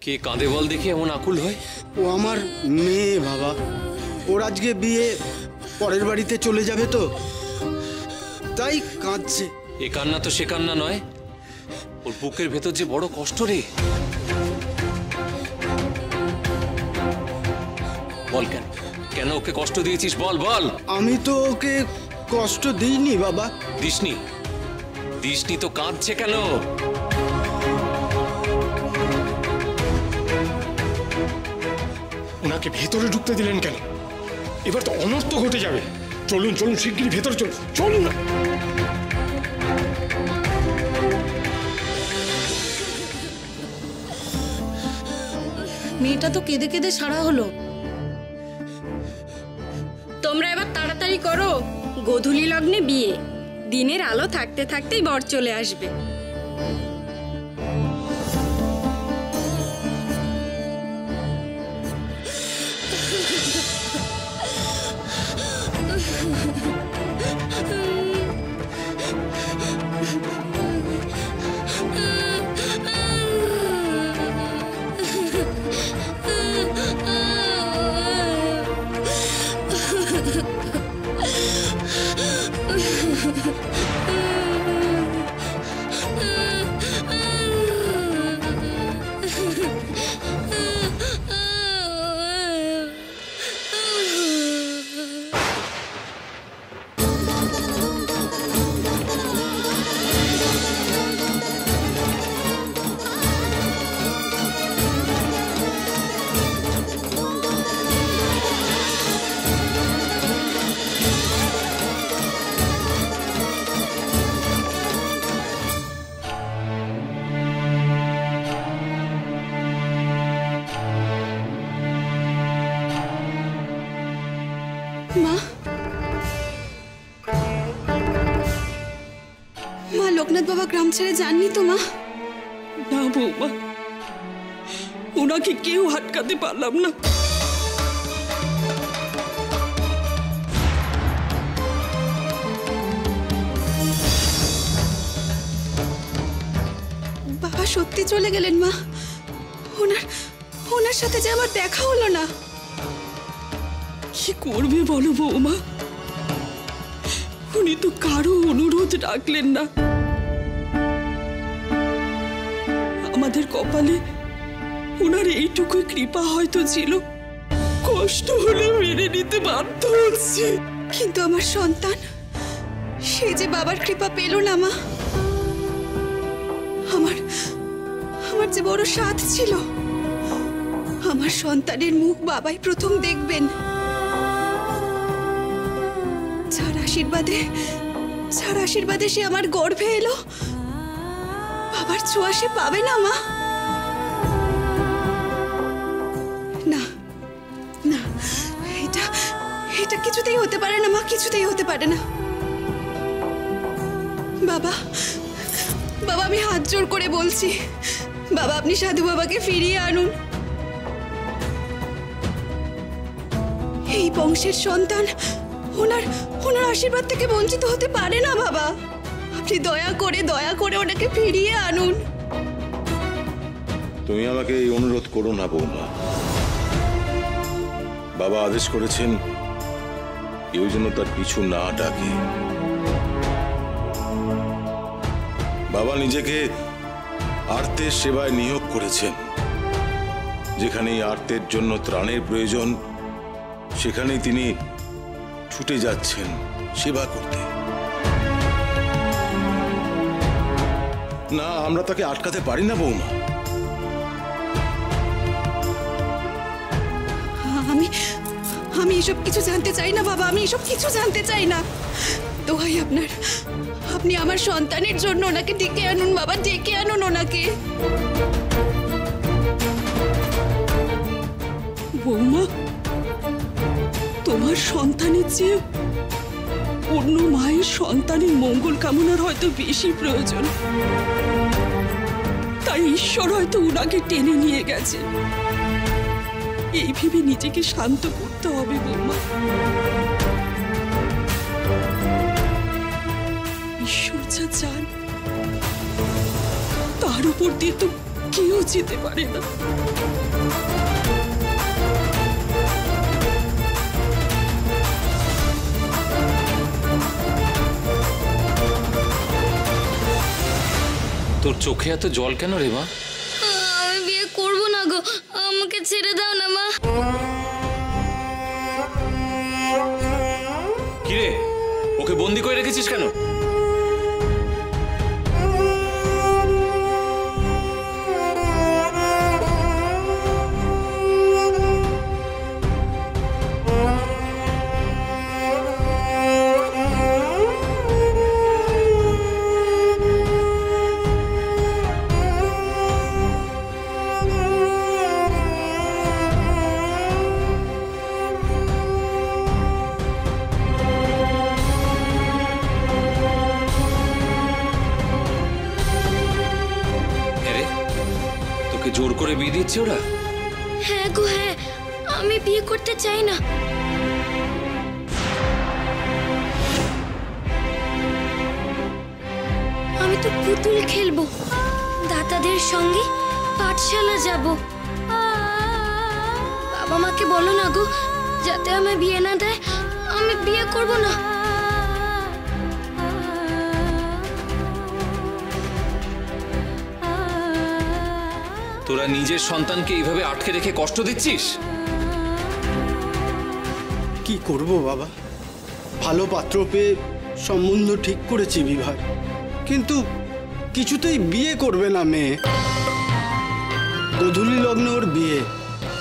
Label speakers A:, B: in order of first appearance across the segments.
A: কে কাঁদে বল দেখি এমন আকুল হয়?
B: ও আমার মেয়ে বাবা, ওর আজকে বিয়ে, পরের বাড়িতে চলে যাবে তো, তাই কাঁদছে।
A: এ কান্না তো সে কান্না নয়, ওর বুকের ভেতর যে বড় কষ্ট রে। বল কেন, কেন ওকে কষ্ট দিয়েছিস? বল বল।
B: আমি তো ওকে কষ্ট দিইনি বাবা।
A: দিসনি? দিসনি তো কাঁদছে কেন?
C: ওনাকে ভেতরে ঢুকতে দিলেন কেন? এবার তো অনর্থ ঘটে যাবে। চলুন চলুন, শিগগিরই ভেতরে চলুন, চলুন না।
D: মেয়েটা তো কেঁদে কেঁদে সারা হলো।
E: তোমরা এবার তাড়াতাড়ি করো, গোধূলি লগ্নে বিয়ে, দিনের আলো থাকতে থাকতেই বর চলে আসবে।
D: মা, মা লোকনাথ বাবা গ্রাম ছেড়ে যাননি তো মা?
F: না বৌমা, ওনাকে কেউ আটকাতে পারলাম না।
D: বাবা সত্যি চলে গেলেন মা? ওনার সাথে যে আমার দেখা হলো না।
F: কি করবে বলো বৌমা, উনি তো কারো অনুরোধ রাখলেন না। আমাদের কপালে ওনার এইটুকু কৃপা হয়তো ছিল, কষ্ট হলে মেনে নিতে বাধ্য হচ্ছি।
D: কিন্তু আমার সন্তান, সে যে বাবার কৃপা পেল না মা। আমার যে বড় সাধ ছিল, আমার সন্তানের মুখ বাবাই প্রথম দেখবেন। যার আশীর্বাদে সে আমার গর্ভে এলো, বাবার ছোঁয়া সে পাবে না মা। না না, এটা কিছুতেই হতে পারে না মা, কিছুতেই হতে পারে না। বাবা, আমি হাত জোর করে বলছি, বাবা আপনি সাধু বাবাকে ফিরিয়ে আনুন। এই বংশের সন্তান ওনার আশীর্বাদ থেকে বঞ্চিত হতে পারে না বাবা। আপনি দয়া করে ওনাকে ফিরিয়ে আনুন।
G: তুমি আমাকে এই অনুরোধ করো না বৌমা। বাবা আদেশ করেছেন কেউ যেন তার পিছু না ডাকে। বাবা নিজেকে আর্তের সেবায় নিয়োগ করেছেন। যেখানে আর্তের জন্য ত্রাণের প্রয়োজন, সেখানেই তিনি ছুটে যাচ্ছেন সেবা করতে। না, আমরা তাকে আটকাতে পারি না বৌমা।
D: আমি এসব কিছু জানতে চাই না বাবা, আমি এসব কিছু জানতে চাই না। দোহাই আপনার, আপনি আমার সন্তানের জন্য ওনাকে ডেকে আনুন বাবা, ডেকে আনুন ওনাকে।
F: বৌমা, তোমার সন্তানের চেয়ে অন্য মায়ের সন্তানের মঙ্গল কামনার হয়তো বেশি প্রয়োজন, তাই ঈশ্বর হয়তো ওনাকে টেনে নিয়ে গেছে। এই ভেবে নিজেকে শান্ত করতে হবে বৌমা। ঈশ্বর যা চান তার উপর দিয়ে তো কেউ যেতে পারে না।
A: তোর চোখে এত জল কেন রে মা?
H: আমি বিয়ে করব না গো, আমাকে ছেড়ে দাও না মা।
A: কিরে, ওকে বন্দি করে রেখেছিস কেন? তোকে জোর করে বিয়ে দিচ্ছে ওরা?
H: হ্যাঁ গো হ্যাঁ, আমি বিয়ে করতে চাই না। আমি তো পুতুল খেলবো, দাদাদের সঙ্গে পাঠশালা যাব। বাবা মাকে বলো না গো, যাতে আমি বিয়ে না দেয়। আমি বিয়ে করব না।
A: তোরা নিজের সন্তানকে এইভাবে আটকে রেখে কষ্ট দিচ্ছিস?
B: কি করব বাবা, ভালো পাত্র পেয়ে সম্বন্ধ ঠিক করেছি বিভার, কিন্তু কিছুতেই বিয়ে করবে না মেয়ে। গোধূলি লগ্নে ওর বিয়ে,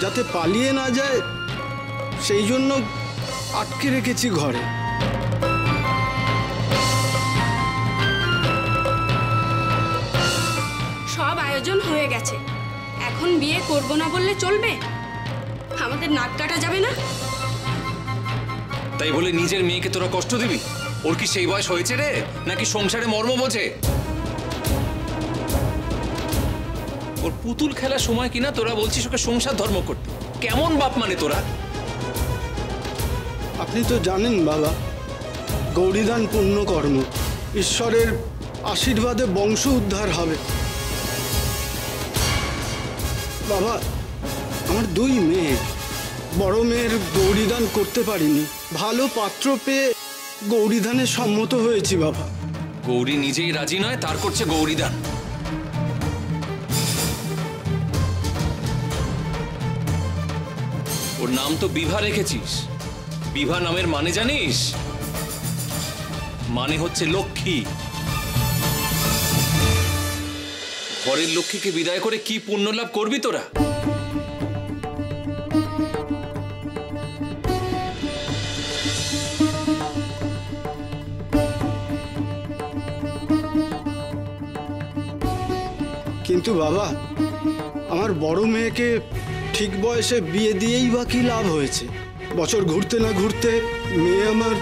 B: যাতে পালিয়ে না যায় সেই জন্য আটকে রেখেছি ঘরে।
E: সব আয়োজন হয়ে গেছে, এখন বিয়ে করব না বললে চলবে? আমাদের নাক কাটা যাবে না?
A: তাই বলে নিজের মেয়েকে তোরা কষ্ট দিবি? ওর কি সেই বয়স হয়েছে রে, নাকি সংসারে মর্ম বোঝে? ওর পুতুল খেলার সময় কিনা তোরা বলছিস ওকে সংসার ধর্ম করতে? কেমন বাপ মানে তোরা?
B: আপনি তো জানেন বাবা, গৌরীদান পুণ্যকর্ম, ঈশ্বরের আশীর্বাদে বংশ উদ্ধার হবে। বাবা, আমার দুই মেয়ে, বড় মেয়ের গৌরীদান করতে পারিনি, ভালো পাত্র পেয়ে গৌরীদানে সম্মত হয়েছি বাবা।
A: গৌরী নিজেই রাজি নয়, তার করছে গৌরীদান। ওর নাম তো বিভা রেখেছিস। বিভা নামের মানে জানিস? মানে হচ্ছে লক্ষ্মী। ঘরের লক্ষ্মীকে বিদায় করে কি পুণ্য লাভ করবি তোরা?
B: কিন্তু বাবা, আমার বড় মেয়েকে ঠিক বয়সে বিয়ে দিয়েই বা কি লাভ হয়েছে? বছর ঘুরতে না ঘুরতে মেয়ে আমার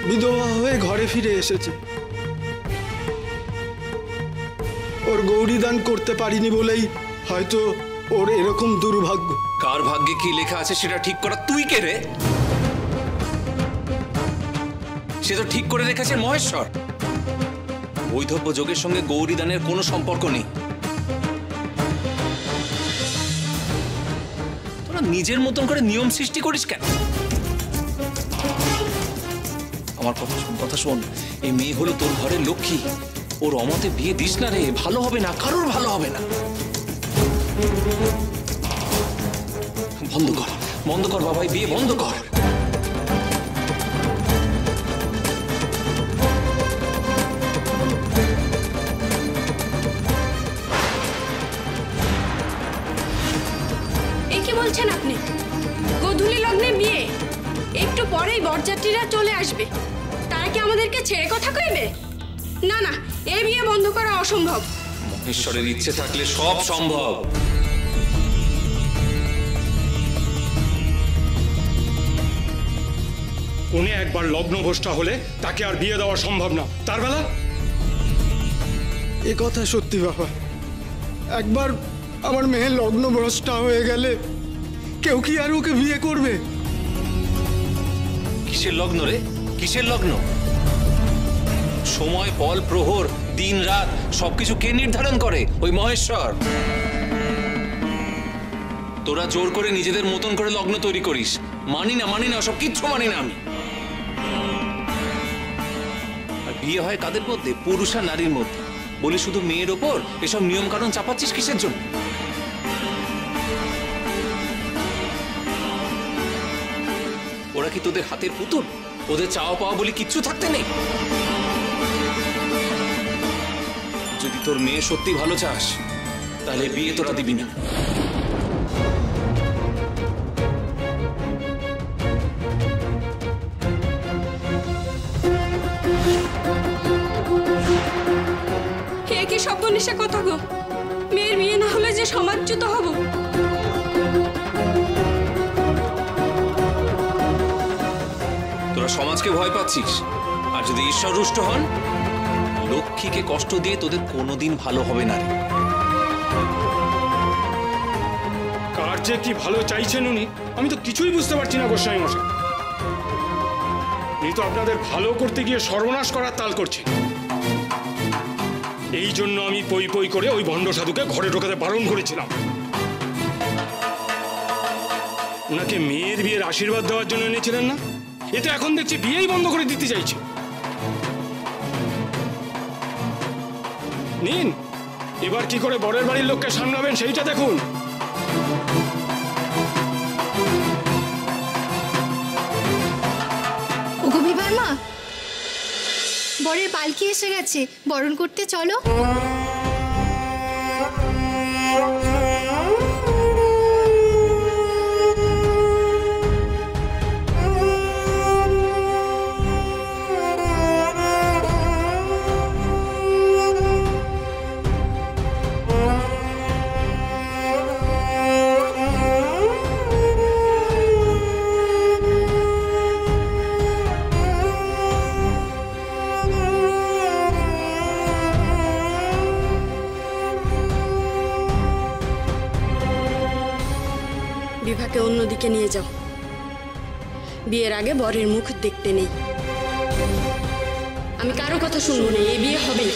B: বিধবা হয়ে ঘরে ফিরে এসেছে। ওর গৌরীদান করতে পারিনি বলেই হয়তো ওর এরকম দুর্ভাগ্য।
A: কার ভাগ্যে কি লেখা আছে সেটা ঠিক করা তুই কে রে? সে তো ঠিক করে রেখেছে মহেশ্বর। বৈধব্য যোগের সঙ্গে গৌরীদানের কোনো সম্পর্ক নেই। তোরা নিজের মতন করে নিয়ম সৃষ্টি করিস কেন? আমার কথা শোন। এই মেয়ে হলো তোর ঘরের লক্ষ্মী। ওর অমতে বিয়ে দিস না রে, ভালো হবে না, কারোর ভালো হবে না। বন্ধ কর বাবাই, বিয়ে বন্ধ কর।
E: কি বলছেন আপনি? গোধূলি লগ্নে বিয়ে, একটু পরেই বরযাত্রীরা চলে আসবে, তারা কি আমাদেরকে ছেড়ে কথা কইবে? না না, এই বিয়ে বন্ধ করা অসম্ভব।
A: ঈশ্বরের ইচ্ছে থাকলে সব সম্ভব।
C: উনি একবার লগ্নভ্রষ্টা হলে তাকে আর বিয়ে দেওয়া সম্ভব না। তার বেলা
B: এ কথা সত্যি বাবা, একবার আমার মেয়ে লগ্নভ্রষ্টা হয়ে গেলে কেউ কি আর ওকে বিয়ে করবে?
A: কিসের লগ্ন রে? কিসের লগ্ন? সময়, পল, প্রহর দিন রাত সবকিছু কে নির্ধারণ করে? ওই মহেশ্বর। তোরা জোর করে নিজেদের মতন করে লগ্ন তৈরি করিস। মানি না সব কিচ্ছু মানি না আমি। আর বিয়ে হয় কাদের মধ্যে? পুরুষ আর নারীর মধ্যে। বলি শুধু মেয়ের ওপর এসব নিয়ম কানুন চাপাচ্ছিস কিসের জন্য? ওরা কি তোদের হাতের পুতুল? ওদের চাওয়া পাওয়া বলি কিচ্ছু থাকতে নেই? যদি তোর মেয়ে সত্যি ভালো চাস তাহলে বিয়ে তোরা দিবি না।
E: কে কি সর্বনেশে কথা গো? মেয়ের বিয়ে না হলে যে সমাজচ্যুত হব।
A: তোরা সমাজকে ভয় পাচ্ছিস, আর যদি ঈশ্বর রুষ্ট হন, লক্ষ্মীকে কষ্ট দিয়ে তোদের কোনোদিন ভালো হবে না রে।
C: কার যে কি ভালো চাইছেন উনি, আমি তো কিছুই বুঝতে পারছি না গোস্বামী মশাই। উনি তো আপনাদের ভালো করতে গিয়ে সর্বনাশ করার তাল করছেন। এই জন্য আমি পই পই করে ওই ভণ্ড সাধুকে ঘরে ঢোকাতে বারণ করেছিলাম। ওনাকে মেয়ের বিয়ের আশীর্বাদ দেওয়ার জন্য এনেছিলেন না? এতে এখন দেখছি বিয়েই বন্ধ করে দিতে চাইছে। নিন, এবার কি করে বরের বাড়ির লোককে সামলাবেন সেইটা দেখুন।
I: ওগো বিবার মা, বরের পালকি এসে গেছে, বরণ করতে চলো।
E: বিভাকে অন্যদিকে নিয়ে যাও। বিয়ের আগে বরের মুখ দেখতে নেই। আমি কারো কথা শুনবো না, এই বিয়ে হবে।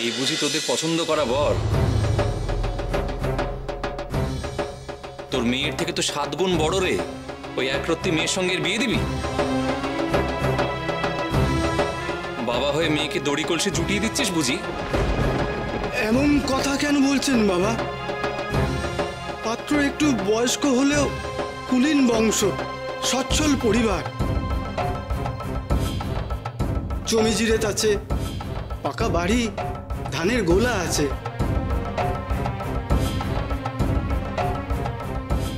A: এই বুঝি তোদের পছন্দ করা বর? তোর মেয়ের থেকে তো 7 গুণ বড় রে। ওই একরত্তি মেয়ের সঙ্গে বিয়ে দিবি? বাবা হয়ে মেয়েকে দড়ি কলসে জুটিয়ে দিচ্ছিস বুঝি?
B: এমন কথা কেন বলছেন বাবা? পাত্র একটু বয়স্ক হলেও কুলীন বংশ, সচ্ছল পরিবার, জমি জিরেত আছে, পাকা বাড়ি, ধানের গোলা আছে।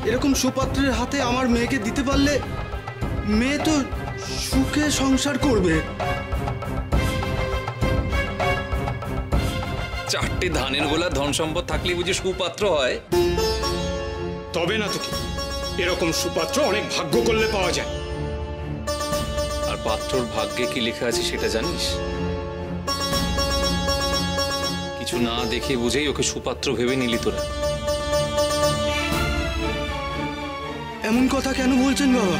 B: এরকম সুপাত্রের হাতে আমার মেয়েকে দিতে পারলে মেয়ে তো সুখে সংসার করবে।
A: 4টে ধানের গোলা ধন সম্পদ থাকলে বুঝি সুপাত্র হয়?
C: তবে না তো কি, এরকম সুপাত্র অনেক ভাগ্য করলে পাওয়া যায়।
A: পাত্রর ভাগ্যে কি লেখা আছে সেটা জানিস? কিছু না দেখে বুঝেই ওকে সুপাত্র ভেবে নিলি তোরা।
B: এমন কথা কেন বলছেন বাবা?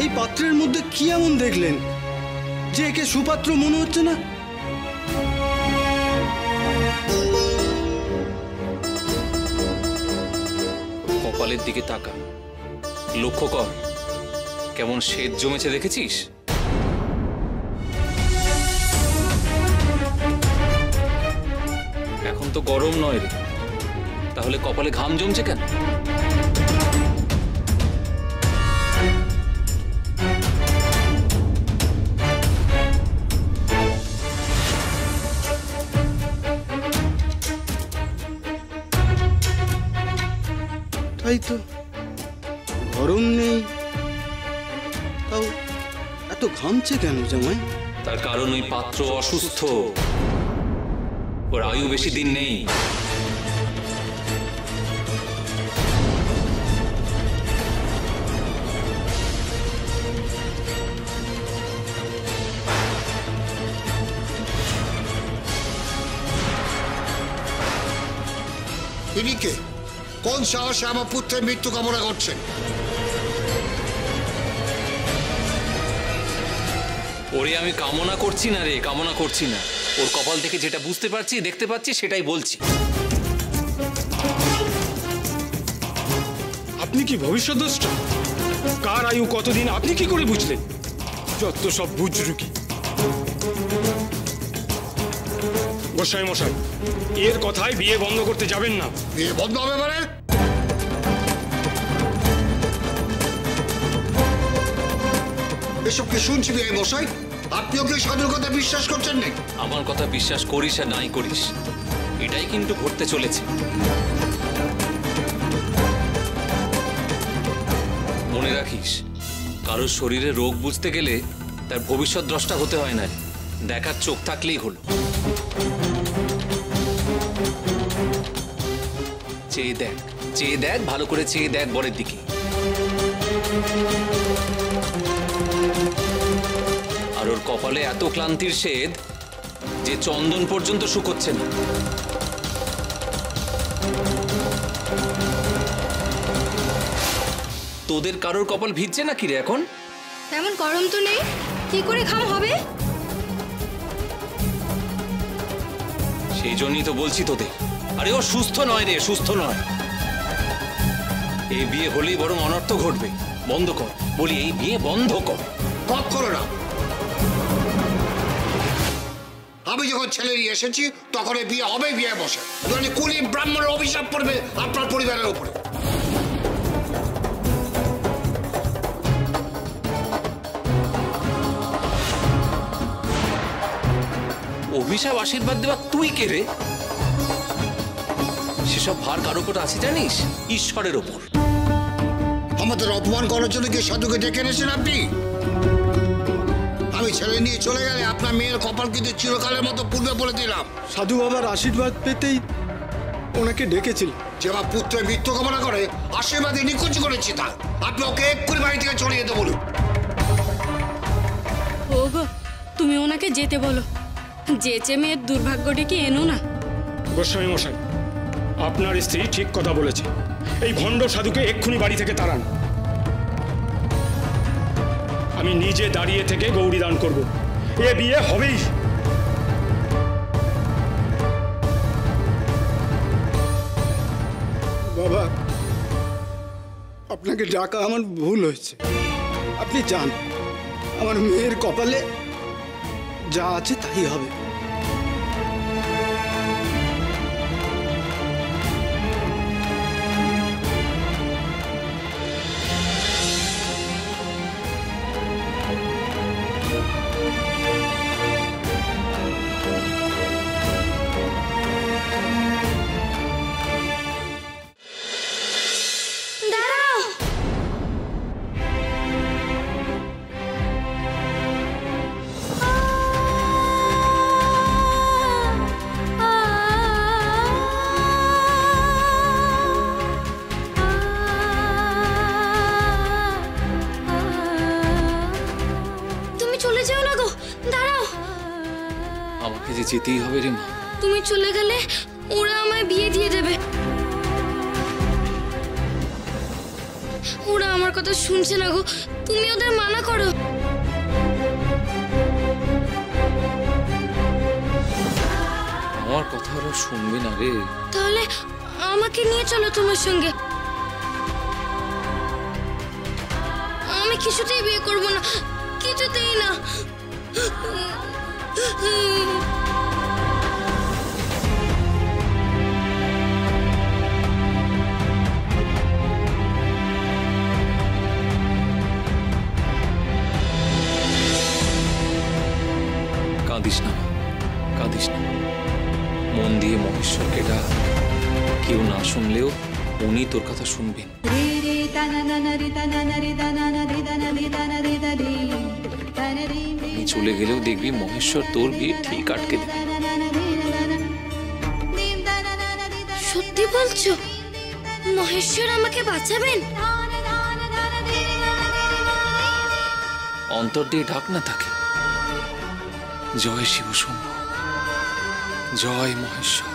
B: এই পাত্রের মধ্যে কি এমন দেখলেন যে একে সুপাত্র মনে হচ্ছে না?
A: কপালের দিকে তাকা, লক্ষ্য কর কেমন শ্বেত জমেছে, দেখেছিস? এখন তো গরম নয় রে, তাহলে কপালে ঘাম জমছে কেন?
B: তাই তো, গরম নেই, তাও এত ঘামছে কেন জামাই?
A: তার কারণ ওই পাত্র অসুস্থ, ওর আয়ু বেশি দিন নেই।
J: ইনি কে? কোন সাহসে আমার পুত্রের মৃত্যু কামনা করছেন?
A: ওরে আমি কামনা করছি না রে, কামনা করছি না। ওর কপাল থেকে যেটা বুঝতে পারছি, দেখতে পাচ্ছি, সেটাই বলছি।
C: আপনি কি ভবিষ্যদ্রষ্টা? কার আয়ু কতদিন আপনি কি করে বুঝলেন? যত সব বুজরুকি। গোসাই মশাই, এর কথায় বিয়ে বন্ধ করতে যাবেন না।
J: বিয়ে বন্ধ হবে মানে? এসব কি শুনছি বিয়ে মশাই? আপনিও কি সাধুর কথা বিশ্বাস করছেন না?
A: আমার কথা বিশ্বাস করিস আর নাই করিস, এটাই কিন্তু ঘটতে চলেছে। মনে রাখিস, কারোর শরীরে রোগ বুঝতে গেলে তার ভবিষ্যৎ দ্রষ্টা হতে হয় না, দেখার চোখ থাকলেই হলো। চেয়ে দেখ, চেয়ে দেখ, ভালো করে চেয়ে দেখ বরের দিকে। আর ওর কপালে এত ক্লান্তির শেদ যে চন্দন পর্যন্ত শুকোচ্ছে না। তোদের কারোর কপাল ভিজছে না কি রে এখন?
H: তেমন গরম তো নেই, কি করে ঘাম হবে?
A: সেই জন্যই তো বলছি তোদের, আরে ও সুস্থ নয় রে, সুস্থ নয়। এই বিয়ে হলেই বরং অনর্থ ঘটবে। বন্ধ কর বলি, এই বিয়ে বন্ধ কর।
J: কখনো না। আমি যখন ছেলে নিয়ে এসেছি তখন এই বিয়ে হবে, বিয়ে বসে। নইলে কুলি ব্রাহ্মণের অভিশাপ পড়বে আপনার পরিবারের উপরে।
A: অভিশাপ আশীর্বাদ দেওয়া তুই কে রে? সেসব ভার কার উপর আছে জানিস? ঈশ্বরের ওপর।
J: আমাদের অপমান করার জন্য কি সাধুকে ডেকে এনেছেন আপনি? আমি ছেলে নিয়ে চলে গেলে আপনার মেয়ের কপাল কিন্তু চিরকালের মতো পূর্বে বলে দিলাম।
B: সাধু বাবার আশীর্বাদ পেতেই ওনাকে ডেকেছিল।
J: যে আমার পুত্রের মৃত্যু কামনা করে আশীর্বাদে নিকুঞ্জ করেছি তার। আপনি ওকে এক্ষুনি বাড়ি থেকে চলে যেতে বলুন।
E: ওগো, তুমি ওনাকে যেতে বলো। যেচে মেয়ের দুর্ভাগ্য ডেকে এনো না।
C: গোস্বামী মশাই, আপনার স্ত্রী ঠিক কথা বলেছে। এই ভণ্ড সাধুকে এক্ষুনি বাড়ি থেকে তাড়ান। আমি নিজে দাঁড়িয়ে থেকে গৌরী দান করব। এ বিয়ে হবেই।
B: বাবা, আপনাকে ডাকা আমার ভুল হয়েছে। আপনি যান, আমার মেয়ের কপালে যা আছে তাই হবে।
A: আমাকে যে যেতেই হবে রে মা।
H: তুমি চলে গেলে ওরা আমায় বিয়ে দিয়ে দেবে। ওরা আমার কথা শুনছে না গো, তুমি ওদের মানা করো।
A: আমার কথা ওরা শুনবে না রে।
H: তাহলে আমাকে নিয়ে চলো তোমার সঙ্গে। আমি কিছুতেই বিয়ে করব না, কিছুতেই না।
A: কাঁদিস না মা, কাঁদিস না। মন দিয়ে মহেশ্বরকে ডাক। কেউ না শুনলেও উনি তোর কথা শুনবেন। আমি চলে গেলেও দেখবি মহেশ্বর তোর বিয়ে ঠিক আটকে দেবে।
H: সত্যি বলছো? মহেশ্বর আমাকে বাঁচাবেন?
A: অন্তর দিয়ে ডাক না তাকে। জয় শিব শম্ভু, জয় মহেশ্বর।